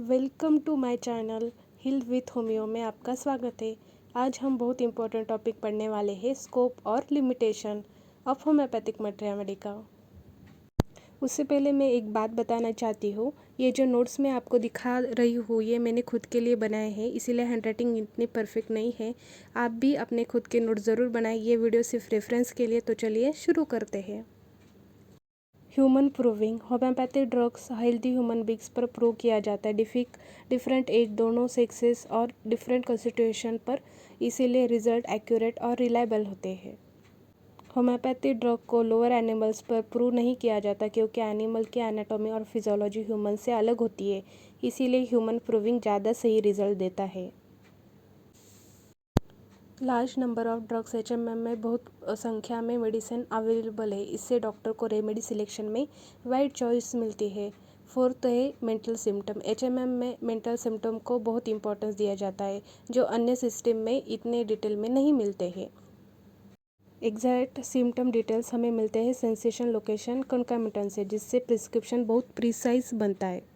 Welcome to my channel heal with homeo में आपका स्वागत है। आज हम बहुत इम्पोर्टेंट टॉपिक पढ़ने वाले हैं, स्कोप और लिमिटेशन ऑफ होम्योपैथिक रेमेडी का। उससे पहले मैं एक बात बताना चाहती हूँ, ये जो नोट्स मैं आपको दिखा रही हूँ ये मैंने खुद के लिए बनाए हैं, इसीलिए हैंडराइटिंग इतनी परफेक्ट नहीं है। आप भी अपने खुद के नोट्स ज़रूर बनाएं, ये वीडियो सिर्फ रेफरेंस के लिए। तो चलिए शुरू करते हैं। Human proving homeopathy drugs healthy human beings पर प्रूव किया जाता है डिफरेंट एज, दोनों सेक्सेस और डिफरेंट कॉन्स्टिट्यूशन पर, इसीलिए रिजल्ट एक्यूरेट और रिलायबल होते हैं। होम्योपैथी ड्रग को लोअर एनिमल्स पर प्रूव नहीं किया जाता क्योंकि एनिमल की एनाटॉमी और फिजियोलॉजी ह्यूमन से अलग होती है, इसीलिए ह्यूमन प्रूविंग ज़्यादा सही रिजल्ट देता है। Large number of drugs HMM में बहुत संख्या में मेडिसिन अवेलेबल है, इससे डॉक्टर को रेमेडी सिलेक्शन में वाइड चॉइस मिलती है। फोर्थ है मेंटल सिम्टम। एचएमएम में मेंटल सिम्टम को बहुत इंपॉर्टेंस दिया जाता है, जो अन्य सिस्टम में इतने डिटेल में नहीं मिलते हैं। एग्जैक्ट सिम्टम डिटेल्स हमें मिलते हैं सेंसेशन, लोकेशन, कंकमिटेंस से, जिससे प्रिस्क्रिप्शन बहुत प्रिसाइज बनता है।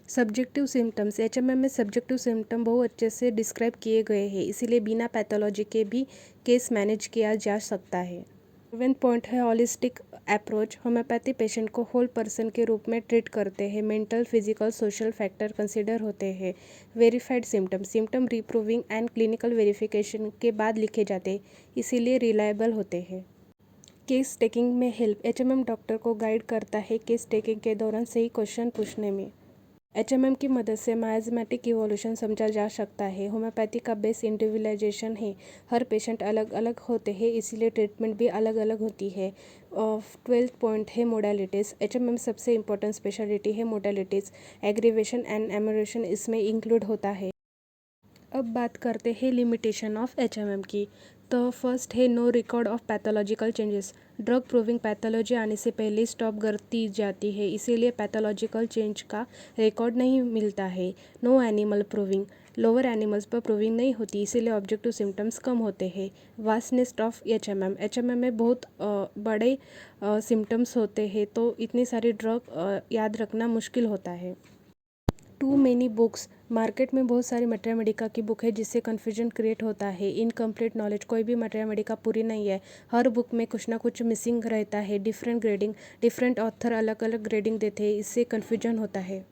Subjective symptoms. एचएमएम में सब्जेक्टिव सिम्टम बहुत अच्छे से डिस्क्राइब किए गए हैं, इसीलिए बिना पैथोलॉजी के भी केस मैनेज किया जा सकता है। 7 पॉइंट है हॉलिस्टिक अप्रोच। होम्योपैथी पेशेंट को होल पर्सन के रूप में ट्रीट करते हैं, mental, physical, social factor consider होते हैं। Verified symptom reproving and clinical verification के बाद लिखे जाते हैं, इसीलिए रिलायबल होते हैं। केस टेकिंग में हेल्प। एचएमएम डॉक्टर को गाइड करता है केस टेकिंग के दौरान सही क्वेश्चन पूछने में। एचएमएम की मदद से माइज़मेटिक इवोल्यूशन समझा जा सकता है। होम्योपैथी का बेस इंडिविजुअलाइजेशन है, हर पेशेंट अलग अलग होते हैं, इसीलिए ट्रीटमेंट भी अलग अलग होती है। 12 पॉइंट है मोडालिटीज़। एचएमएम सबसे इम्पोर्टेंट स्पेशलिटी है मोडालिटीज़। एग्रीवेशन एंड एमोरेशन इसमें इंक्लूड होता है। अब बात करते हैं लिमिटेशन ऑफ एचएमएम की। तो फर्स्ट है no record of pathological changes. Drug proving pathology आने से पहले स्टॉप कर दी जाती है, इसीलिए पैथोलॉजिकल चेंज का रिकॉर्ड नहीं मिलता है। No animal proving. Lower animals पर प्रूविंग नहीं होती, इसीलिए ऑब्जेक्टिव सिम्टम्स कम होते हैं। Vastness of HMM. एचएमएम में बहुत बड़े सिम्टम्स होते हैं, तो इतनी सारी ड्रग याद रखना मुश्किल होता है। To many books. मार्केट में बहुत सारी मटेरिया मेडिका की बुक है, जिससे कन्फ्यूजन क्रिएट होता है। Incomplete knowledge. कोई भी मटेरिया मेडिका पूरी नहीं है, हर बुक में कुछ ना कुछ मिसिंग रहता है। Different grading. डिफरेंट ऑथर अलग अलग ग्रेडिंग देते हैं, इससे कन्फ्यूजन होता है।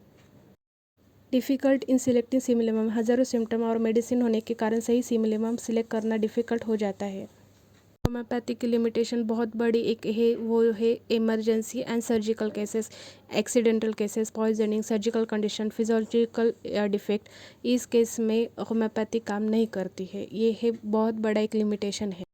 Difficult in selecting simillimum. हज़ारों सिम्टम और मेडिसिन होने के कारण सही सिमिलम सिलेक्ट करना डिफ़िकल्ट हो जाता है। होम्योपैथी की लिमिटेशन बहुत बड़ी एक है, वो है emergency and surgical cases, accidental cases, poisoning, surgical condition, physiological defect. इस केस में होम्योपैथी काम नहीं करती है, ये है बहुत बड़ा एक लिमिटेशन है।